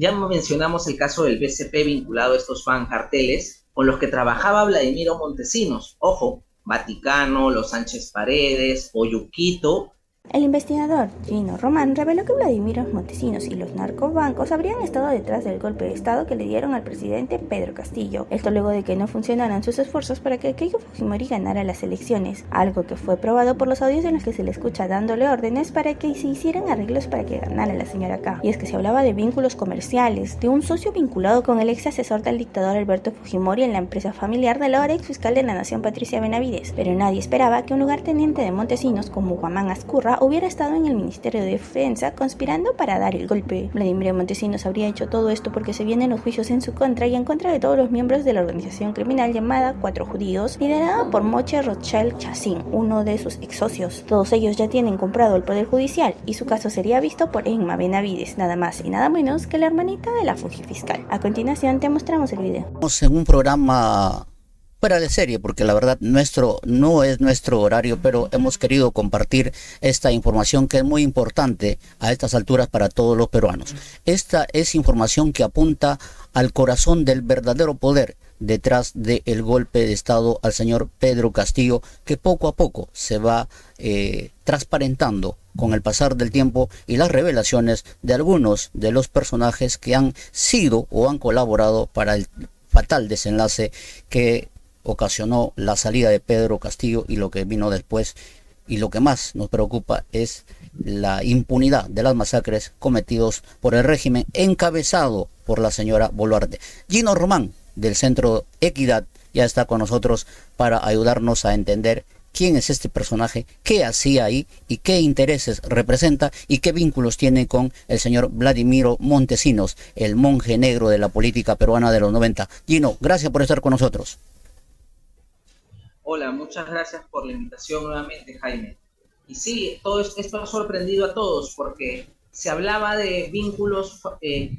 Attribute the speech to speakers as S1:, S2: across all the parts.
S1: ya mencionamos el caso del BCP vinculado a estos carteles con los que trabajaba Vladimiro Montesinos. Ojo, Vaticano, los Sánchez Paredes, Oyuquito.
S2: El investigador Gino Román reveló que Vladimiro Montesinos y los narcobancos habrían estado detrás del golpe de estado que le dieron al presidente Pedro Castillo. Esto luego de que no funcionaran sus esfuerzos para que Keiko Fujimori ganara las elecciones, algo que fue probado por los audios en los que se le escucha dándole órdenes para que se hicieran arreglos para que ganara la señora K. Y es que se hablaba de vínculos comerciales, de un socio vinculado con el ex asesor del dictador Alberto Fujimori en la empresa familiar de la ahora ex fiscal de la Nación Patricia Benavides. Pero nadie esperaba que un lugarteniente de Montesinos como Guamán Azcurra hubiera estado en el Ministerio de Defensa conspirando para dar el golpe. Vladimiro Montesinos habría hecho todo esto porque se vienen los juicios en su contra y en contra de todos los miembros de la organización criminal llamada Cuatro Judíos, liderada por Moshe Rothschild Chassin, uno de sus ex socios. Todos ellos ya tienen comprado el Poder Judicial y su caso sería visto por Emma Benavides, nada más y nada menos que la hermanita de la fujifiscal. A continuación te mostramos el video.
S3: En un programa fuera de serie, porque la verdad no es nuestro horario, pero hemos querido compartir esta información que es muy importante a estas alturas para todos los peruanos. Esta es información que apunta al corazón del verdadero poder detrás del golpe de estado al señor Pedro Castillo, que poco a poco se va transparentando con el pasar del tiempo y las revelaciones de algunos de los personajes que han sido o han colaborado para el fatal desenlace que ocasionó la salida de Pedro Castillo y lo que vino después. Y lo que más nos preocupa es la impunidad de las masacres cometidos por el régimen encabezado por la señora Boluarte. Gino Román, del Centro Equidad, ya está con nosotros para ayudarnos a entender quién es este personaje, qué hacía ahí y qué intereses representa y qué vínculos tiene con el señor Vladimiro Montesinos, el monje negro de la política peruana de los 90. Gino, gracias por estar con nosotros.
S1: Hola, muchas gracias por la invitación nuevamente, Jaime. Y sí, todo esto ha sorprendido a todos porque se hablaba de vínculos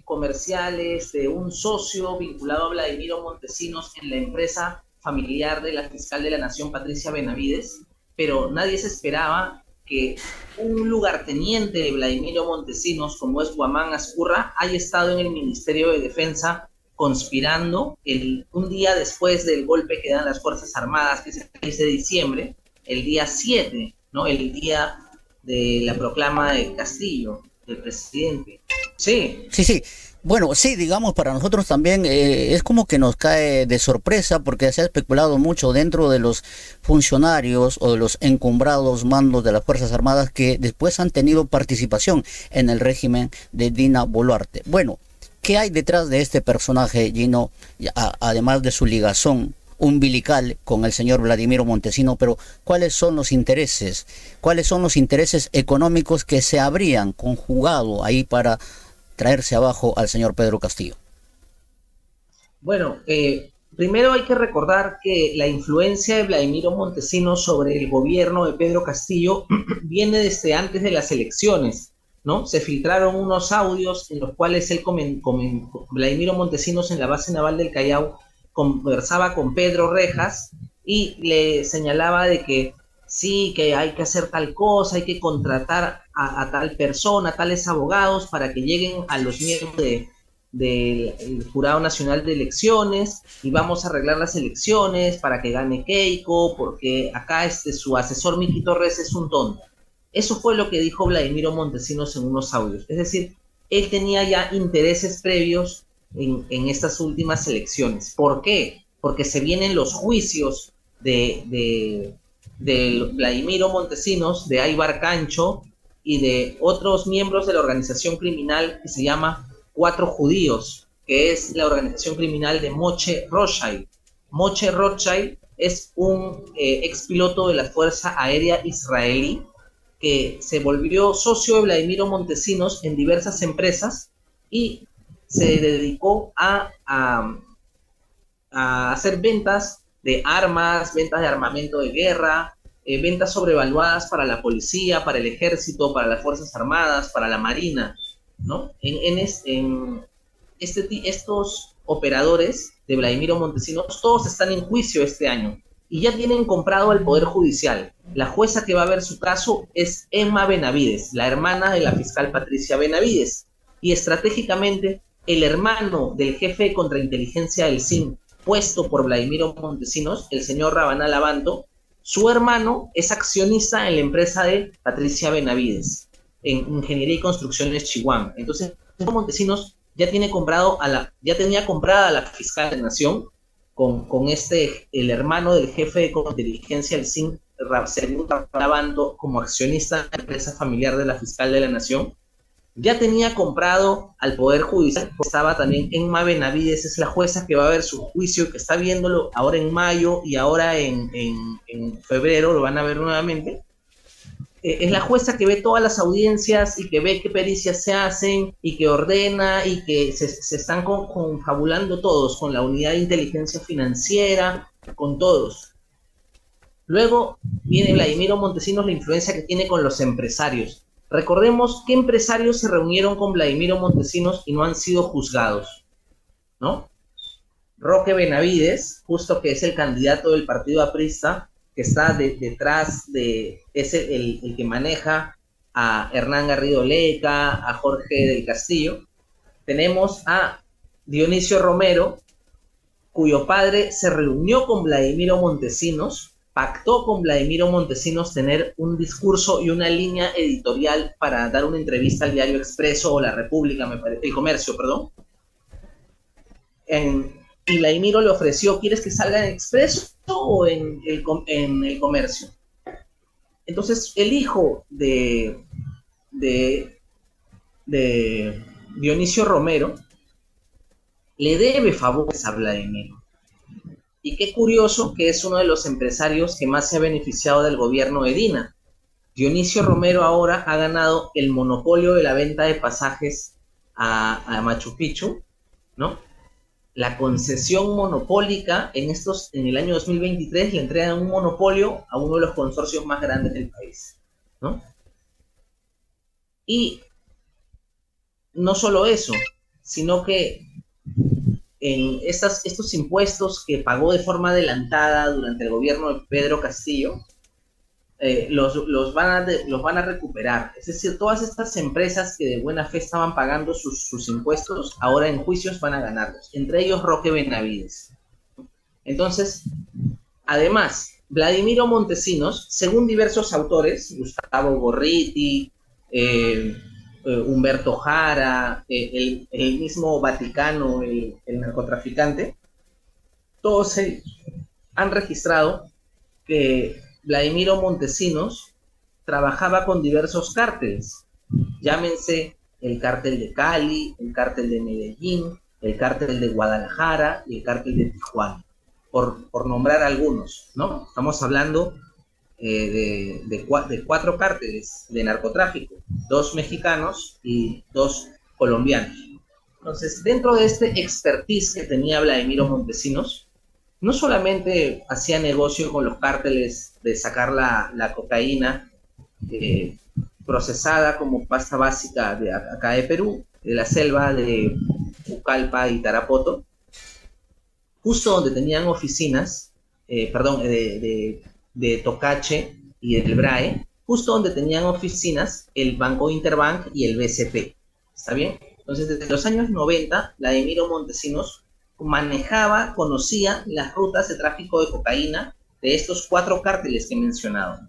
S1: comerciales, de un socio vinculado a Vladimiro Montesinos en la empresa familiar de la fiscal de la Nación, Patricia Benavides, pero nadie se esperaba que un lugarteniente de Vladimiro Montesinos, como es Guamán Azcurra, haya estado en el Ministerio de Defensa conspirando un día después del golpe que dan las Fuerzas Armadas, que es el 6 de diciembre, el día 7, ¿no? El día de la proclama de Castillo, del presidente. Sí.
S3: Sí. Bueno, sí, digamos, para nosotros también es como que nos cae de sorpresa porque se ha especulado mucho dentro de los funcionarios o de los encumbrados mandos de las Fuerzas Armadas que después han tenido participación en el régimen de Dina Boluarte. Bueno, ¿qué hay detrás de este personaje, Gino, además de su ligazón umbilical con el señor Vladimiro Montesinos? Pero ¿cuáles son los intereses? ¿Cuáles son los intereses económicos que se habrían conjugado ahí para traerse abajo al señor Pedro Castillo?
S1: Bueno, primero hay que recordar que la influencia de Vladimiro Montesinos sobre el gobierno de Pedro Castillo viene desde antes de las elecciones, ¿no? Se filtraron unos audios en los cuales Vladimiro Montesinos en la base naval del Callao conversaba con Pedro Rejas y le señalaba de que sí, que hay que hacer tal cosa, hay que contratar a tal persona, tales abogados para que lleguen a los miembros del Jurado Nacional de Elecciones y vamos a arreglar las elecciones para que gane Keiko, porque acá su asesor Miki Torres es un tonto. Eso fue lo que dijo Vladimiro Montesinos en unos audios. Es decir, él tenía ya intereses previos en estas últimas elecciones. ¿Por qué? Porque se vienen los juicios de Vladimiro Montesinos, de Aybar Cancho y de otros miembros de la organización criminal que se llama Cuatro Judíos, que es la organización criminal de Moshe Rothschild. Moshe Rothschild es un expiloto de la Fuerza Aérea Israelí que se volvió socio de Vladimiro Montesinos en diversas empresas y se dedicó a hacer ventas de armas, ventas de armamento de guerra, ventas sobrevaluadas para la policía, para el ejército, para las Fuerzas Armadas, para la Marina, ¿no? Estos operadores de Vladimiro Montesinos, todos están en juicio este año y ya tienen comprado el Poder Judicial. La jueza que va a ver su caso es Emma Benavides, la hermana de la fiscal Patricia Benavides. Y estratégicamente, el hermano del jefe de contrainteligencia del CIN, puesto por Vladimiro Montesinos, el señor Rabanal Abanto, su hermano es accionista en la empresa de Patricia Benavides, en Ingeniería y Construcciones Chihuahua. Entonces, Montesinos ya tenía comprada a la fiscal de la Nación con el hermano del jefe de contrainteligencia del CIN, Rabanal Abanto, como accionista en la empresa familiar de la fiscal de la Nación. Ya tenía comprado al Poder Judicial, estaba también Emma Benavides, es la jueza que va a ver su juicio, que está viéndolo ahora en mayo y ahora en febrero, lo van a ver nuevamente. Es la jueza que ve todas las audiencias y que ve qué pericias se hacen y que ordena y que se están confabulando todos, con la unidad de inteligencia financiera, con todos. Luego viene Vladimiro Montesinos, la influencia que tiene con los empresarios. Recordemos qué empresarios se reunieron con Vladimiro Montesinos y no han sido juzgados, ¿no? Roque Benavides, justo que es el candidato del partido aprista, que está detrás es el que maneja a Hernán Garrido Leca, a Jorge del Castillo. Tenemos a Dionisio Romero, cuyo padre se reunió con Vladimiro Montesinos, pactó con Vladimiro Montesinos tener un discurso y una línea editorial para dar una entrevista al diario Expreso o La República, El Comercio, perdón. Y Vladimiro le ofreció, ¿quieres que salga en Expreso o en el Comercio? Entonces, el hijo de Dionisio Romero le debe favores a Vladimiro. Y qué curioso que es uno de los empresarios que más se ha beneficiado del gobierno de Dina. Dionisio Romero ahora ha ganado el monopolio de la venta de pasajes a Machu Picchu, ¿no? La concesión monopólica en el año 2023 le entregan un monopolio a uno de los consorcios más grandes del país, ¿no? Y no solo eso, sino que en estos impuestos que pagó de forma adelantada durante el gobierno de Pedro Castillo, los van a recuperar. Es decir, todas estas empresas que de buena fe estaban pagando sus impuestos, ahora en juicios van a ganarlos, entre ellos Roque Benavides. Entonces, además, Vladimiro Montesinos, según diversos autores, Gustavo Gorriti, Humberto Jara, el mismo Vaticano, el narcotraficante, todos han registrado que Vladimiro Montesinos trabajaba con diversos cárteles, llámense el cártel de Cali, el cártel de Medellín, el cártel de Guadalajara y el cártel de Tijuana, por nombrar algunos, ¿no? Estamos hablando de 4 cárteles de narcotráfico, 2 mexicanos y 2 colombianos. Entonces, dentro de este expertise que tenía Vladimiro Montesinos, no solamente hacía negocio con los cárteles de sacar la cocaína procesada como pasta básica de acá de Perú, de la selva de Pucallpa y Tarapoto, justo donde tenían oficinas, de Tocache y del BRAE, justo donde tenían oficinas el Banco Interbank y el BCP. ¿Está bien? Entonces, desde los años 90, Vladimiro Montesinos conocía las rutas de tráfico de cocaína de estos 4 cárteles que he mencionado.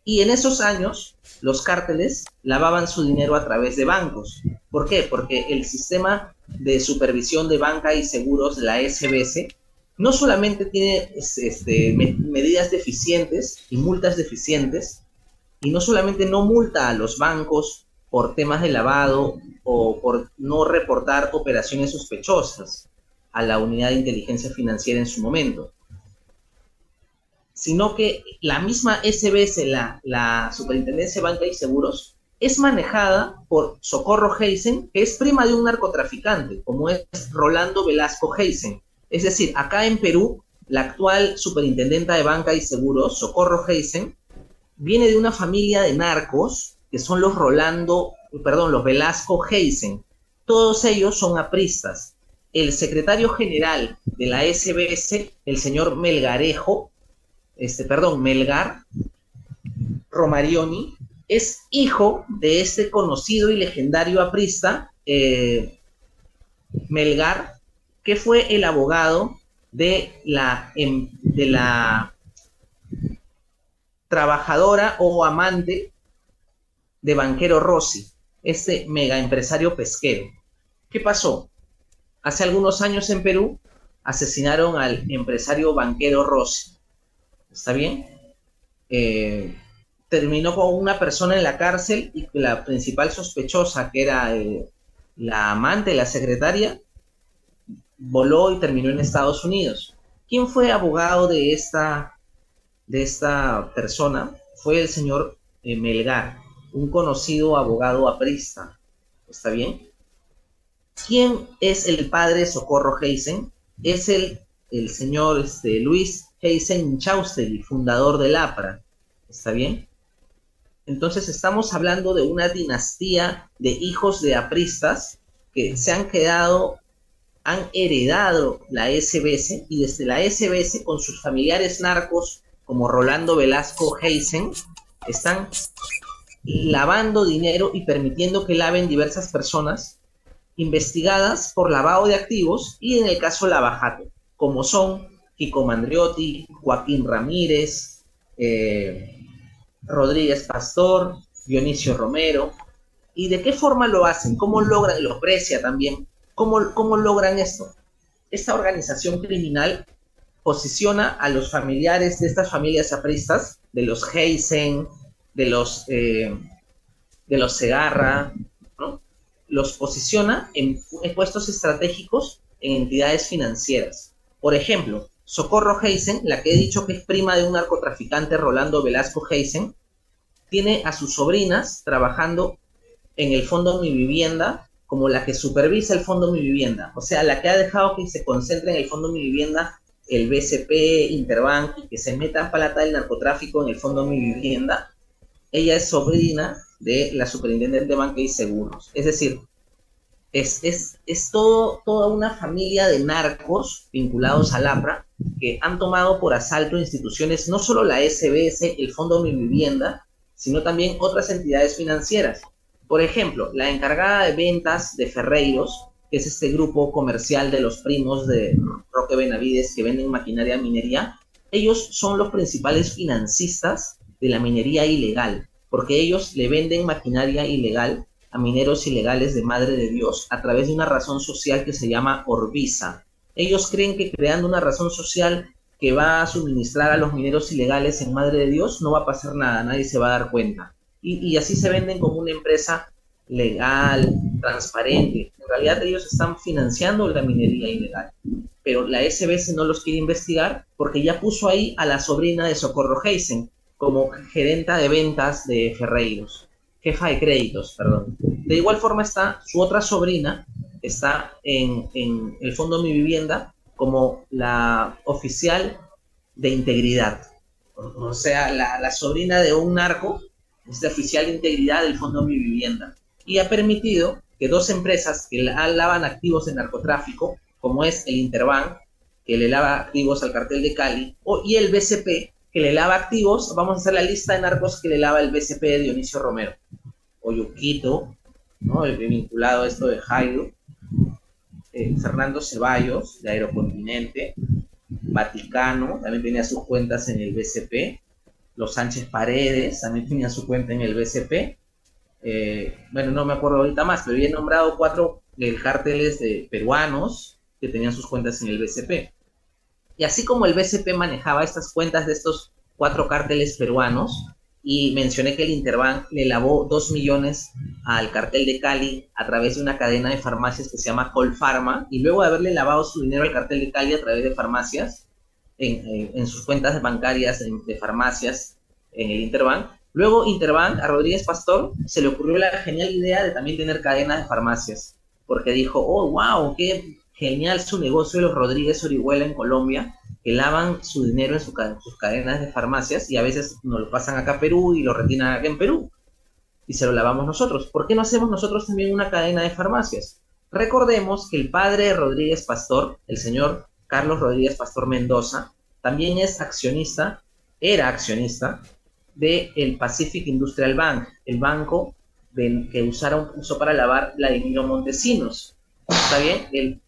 S1: Y en esos años, los cárteles lavaban su dinero a través de bancos. ¿Por qué? Porque el sistema de supervisión de banca y seguros, la SBS, no solamente tiene medidas deficientes y multas deficientes, y no solamente no multa a los bancos por temas de lavado o por no reportar operaciones sospechosas a la unidad de inteligencia financiera en su momento, sino que la misma SBS, la Superintendencia de Banca y Seguros, es manejada por Socorro Heisen, que es prima de un narcotraficante, como es Rolando Velasco Heisen. Es decir, acá en Perú, la actual superintendenta de Banca y Seguros, Socorro Heisen, viene de una familia de narcos, que son los Velasco Heisen. Todos ellos son apristas. El secretario general de la SBS, el señor Melgar Romarioni, es hijo de este conocido y legendario aprista, Melgar, que fue el abogado de la trabajadora o amante de Banquero Rossi, este mega empresario pesquero. ¿Qué pasó? Hace algunos años en Perú asesinaron al empresario Banquero Rossi. ¿Está bien? Terminó con una persona en la cárcel y la principal sospechosa, que era la amante, la secretaria, voló y terminó en Estados Unidos. ¿Quién fue abogado de esta persona? Fue el señor Melgar, un conocido abogado aprista. ¿Está bien? ¿Quién es el padre de Socorro Heisen? Es el señor Luis Heisen Chaustegui, fundador del APRA. ¿Está bien? Entonces estamos hablando de una dinastía de hijos de apristas que se han quedado, han heredado la SBS, y desde la SBS con sus familiares narcos como Rolando Velasco Heisen están lavando dinero y permitiendo que laven diversas personas investigadas por lavado de activos y en el caso Lavajato, como son Kiko Mandriotti, Joaquín Ramírez, Rodríguez Pastor, Dionisio Romero. ¿Y de qué forma lo hacen? ¿Cómo logran? Lo Precia también. ¿Cómo logran esto? Esta organización criminal posiciona a los familiares de estas familias apristas, de los Heisen, de los Segarra, ¿no? Los posiciona en puestos estratégicos en entidades financieras. Por ejemplo, Socorro Heisen, la que he dicho que es prima de un narcotraficante, Rolando Velasco Heisen, tiene a sus sobrinas trabajando en el Fondo Mi Vivienda como la que supervisa el Fondo Mi Vivienda. O sea, la que ha dejado que se concentre en el Fondo Mi Vivienda el BCP, Interbank, y que se meta plata del narcotráfico en el Fondo Mi Vivienda. Ella es sobrina de la superintendente de Banca y Seguros. Es decir, es toda una familia de narcos vinculados al APRA que han tomado por asalto instituciones, no solo la SBS, el Fondo Mi Vivienda, sino también otras entidades financieras. Por ejemplo, la encargada de ventas de Ferreiros, que es este grupo comercial de los primos de Roque Benavides que venden maquinaria minería, ellos son los principales financistas de la minería ilegal, porque ellos le venden maquinaria ilegal a mineros ilegales de Madre de Dios a través de una razón social que se llama Orbisa. Ellos creen que creando una razón social que va a suministrar a los mineros ilegales en Madre de Dios no va a pasar nada, nadie se va a dar cuenta. Y así se venden como una empresa legal, transparente. En realidad ellos están financiando la minería ilegal, pero la SBS no los quiere investigar porque ya puso ahí a la sobrina de Socorro Heisen como gerenta de ventas de Ferreiros, jefa de créditos, perdón. De igual forma está su otra sobrina, está en el Fondo Mi Vivienda como la oficial de integridad. O sea, la sobrina de un narco es la oficial de integridad del Fondo Mi Vivienda. Y ha permitido que dos empresas que lavan activos de narcotráfico, como es el Interbank, que le lava activos al cartel de Cali, y el BCP, que le lava activos, vamos a hacer la lista de narcos que le lava el BCP de Dionisio Romero. Oyuquito, ¿no? El vinculado a esto de Jairo, Fernando Ceballos, de Aerocontinente, Vaticano, también tenía sus cuentas en el BCP, los Sánchez Paredes, también tenía su cuenta en el BCP, bueno, no me acuerdo ahorita más, pero había nombrado 4 cárteles peruanos que tenían sus cuentas en el BCP. Y así como el BCP manejaba estas cuentas de estos 4 cárteles peruanos, y mencioné que el Interbank le lavó 2 millones al cartel de Cali a través de una cadena de farmacias que se llama Colpharma, y luego de haberle lavado su dinero al cartel de Cali a través de farmacias, en sus cuentas bancarias de farmacias en el Interbank, luego Interbank a Rodríguez Pastor se le ocurrió la genial idea de también tener cadenas de farmacias, porque dijo, oh, wow, qué genial su negocio de los Rodríguez Orihuela en Colombia, que lavan su dinero en sus cadenas de farmacias y a veces nos lo pasan acá a Perú y lo retiran acá en Perú y se lo lavamos nosotros. ¿Por qué no hacemos nosotros también una cadena de farmacias? Recordemos que el padre de Rodríguez Pastor, el señor Carlos Rodríguez Pastor Mendoza, también es accionista, era accionista del Pacific Industrial Bank, el banco que usó para lavar Vladimiro Montesinos. ¿Está bien? El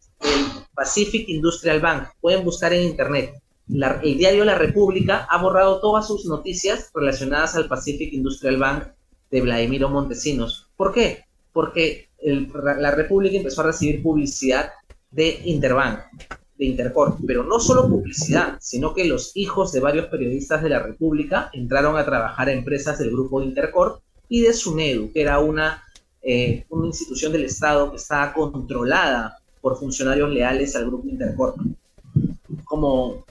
S1: Pacific Industrial Bank. Pueden buscar en internet. El diario La República ha borrado todas sus noticias relacionadas al Pacific Industrial Bank de Vladimiro Montesinos. ¿Por qué? Porque la República empezó a recibir publicidad de Interbank, de Intercorp, pero no solo publicidad, sino que los hijos de varios periodistas de la República entraron a trabajar a empresas del grupo Intercorp y de SUNEDU, que era una institución del Estado que estaba controlada por funcionarios leales al grupo Intercorp, como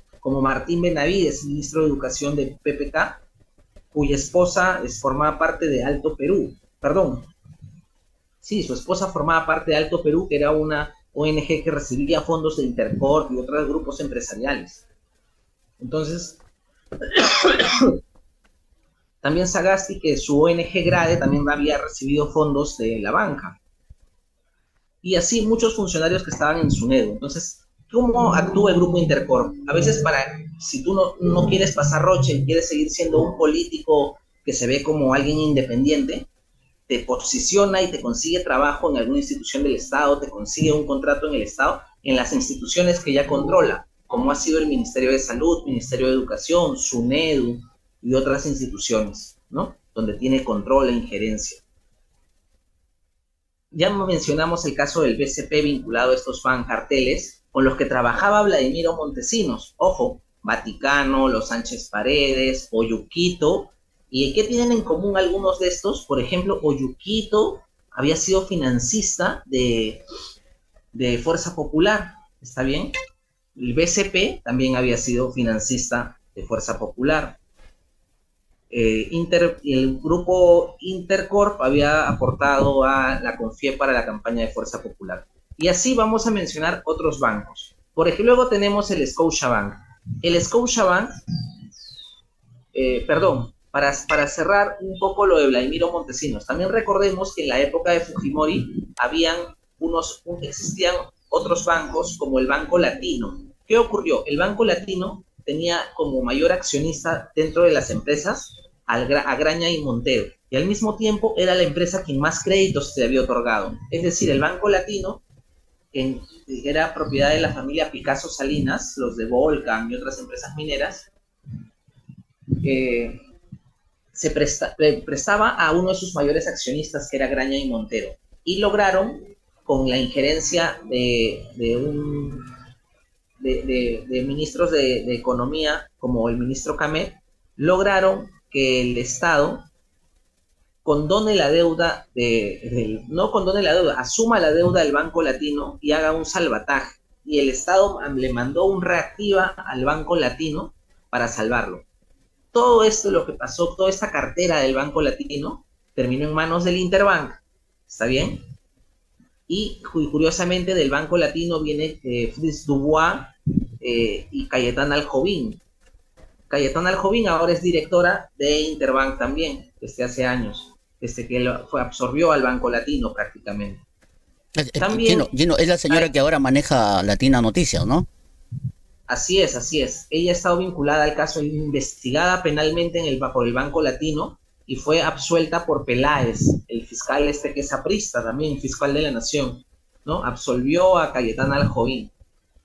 S1: Martín Benavides, ministro de Educación de PPK, cuya esposa formaba parte de Alto Perú. Perdón, sí, su esposa formaba parte de Alto Perú, que era una ONG que recibía fondos de Intercorp y otros grupos empresariales. Entonces, también Sagasti, que su ONG Grade también había recibido fondos de la banca. Y así muchos funcionarios que estaban en SUNEDU. Entonces, ¿cómo actúa el grupo Intercorp? A veces si tú no quieres pasar roche y quieres seguir siendo un político que se ve como alguien independiente, te posiciona y te consigue trabajo en alguna institución del Estado, te consigue un contrato en el Estado, en las instituciones que ya controla, como ha sido el Ministerio de Salud, Ministerio de Educación, SUNEDU y otras instituciones, ¿no? Donde tiene control e injerencia. Ya mencionamos el caso del BCP vinculado a estos bancarteles con los que trabajaba Vladimiro Montesinos. Ojo, Vaticano, los Sánchez Paredes, Oyuquito. ¿Y qué tienen en común algunos de estos? Por ejemplo, Oyuquito había sido financista de Fuerza Popular, ¿está bien? El BCP también había sido financista de Fuerza Popular. El grupo Intercorp había aportado a la Confie para la campaña de Fuerza Popular. Y así vamos a mencionar otros bancos. Por ejemplo, luego tenemos el Scotiabank. El Scotiabank, para cerrar un poco lo de Vladimiro Montesinos, también recordemos que en la época de Fujimori existían otros bancos como el Banco Latino. ¿Qué ocurrió? El Banco Latino tenía como mayor accionista dentro de las empresas a Graña y Montero, y al mismo tiempo era la empresa que más créditos se le había otorgado. Es decir, el Banco Latino, que era propiedad de la familia Picasso Salinas, los de Volcan y otras empresas mineras, se prestaba a uno de sus mayores accionistas, que era Graña y Montero, y lograron, con la injerencia de ministros de economía, como el ministro Camet, lograron que el Estado condone la deuda, no condone la deuda, asuma la deuda del Banco Latino y haga un salvataje. Y el Estado le mandó un reactiva al Banco Latino para salvarlo. Todo esto, lo que pasó, toda esta cartera del Banco Latino, terminó en manos del Interbank. ¿Está bien? Y curiosamente del Banco Latino viene Fritz Dubois y Cayetana Aljovín. Cayetana Aljovín ahora es directora de Interbank también, desde hace años, desde que absorbió al Banco Latino prácticamente.
S3: También, Gino, es la señora que ahora maneja Latina Noticias, ¿no?
S1: Así es, así es. Ella ha estado vinculada al caso, investigada penalmente por el Banco Latino, y fue absuelta por Peláez, el fiscal que es aprista también, fiscal de la Nación, ¿no? Absolvió a Cayetana Aljovín.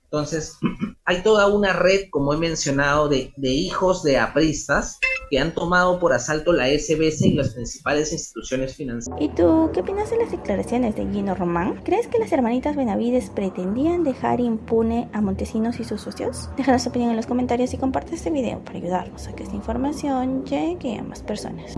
S1: Entonces, hay toda una red, como he mencionado, de hijos de apristas que han tomado por asalto la SBS y las principales instituciones financieras.
S2: ¿Y tú qué opinas de las declaraciones de Gino Román? ¿Crees que las hermanitas Benavides pretendían dejar impune a Montesinos y sus socios? Déjanos tu opinión en los comentarios y comparte este video para ayudarnos a que esta información llegue a más personas.